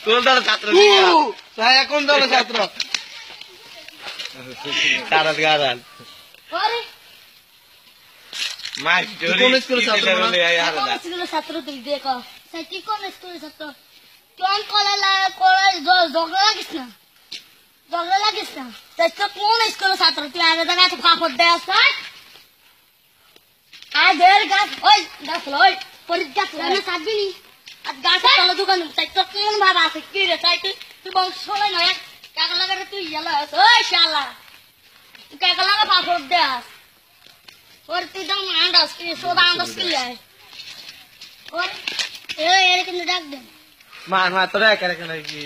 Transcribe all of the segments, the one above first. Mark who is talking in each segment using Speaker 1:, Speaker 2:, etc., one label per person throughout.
Speaker 1: কোন দলের ছাত্র কোন দলের ছাত্র তারাত গারাল কোন স্কুলের
Speaker 2: ছাত্র তুই দেখো তুই কোন স্কুলের ছাত্র কোন কলেজ ঝগড়া লাগিস না ঝগড়া লাগিস না তো কোন স্কুলের ছাত্র তুই আগে জায়গা এত কাপড় দেয় আদের গাছ ওই গাছ ওই পরীক্ষা আমি থাকবি নি আর গাছের তলে দোকান তাই তো কোন ভাব আছে কি রে তাই তুই বংশ সবাই নয় কাকা লাগারে তুই ইয়ালা ওই শালা তুই কাকা লাগা কাপড় দেয় ওর তুই দাম আন্দাজ কি সোদা আন্দাজ কি যায় ওর এর কিন্তু ডাক দে
Speaker 1: মান মা তোরা একা একা কি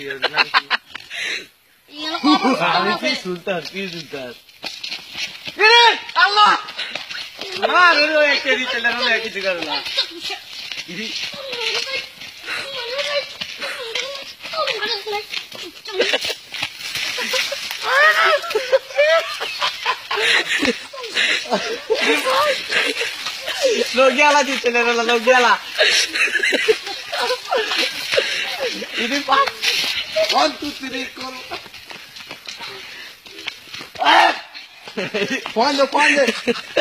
Speaker 1: আমি কি সুলতান আল্লাহ আর ওই একটা দিতে লাগলো কিছু করে না लोग गया दिते लागलो लोग गया इदी पास 1 2 3 करो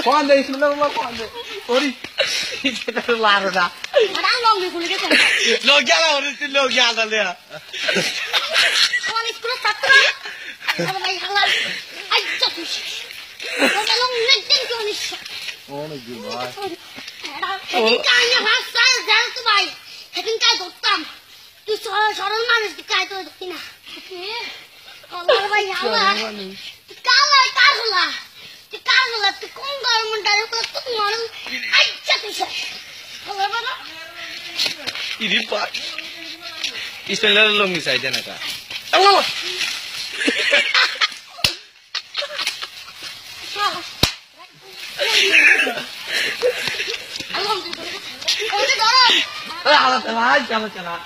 Speaker 1: फोन दे इसमें लोग फोन दे ओरी इतना लार ना
Speaker 2: बड़ा लोग भी खुल के
Speaker 1: लोग गया और लोग गया ले
Speaker 2: कौन स्कूल छात्र अरे भाई हल्ला आई चल तो लोग नहीं क्यों नहीं
Speaker 1: অনেক দিন ভাই
Speaker 2: কানে ভাষা জাল তো ভাই সেদিন কাজ করতাম তুই সরল মানুষ কাজ তো দেখি না আল্লাহ ভাই আল্লাহ কালগুলা তুই কোন গভর্নমেন্টের উপর তুই মানুষ আচ্ছা তুই আল্লাহ বাবা
Speaker 1: ইদি পা ইসলাম লঙ্গি চাই দেনা কা আল্লাহ चला चला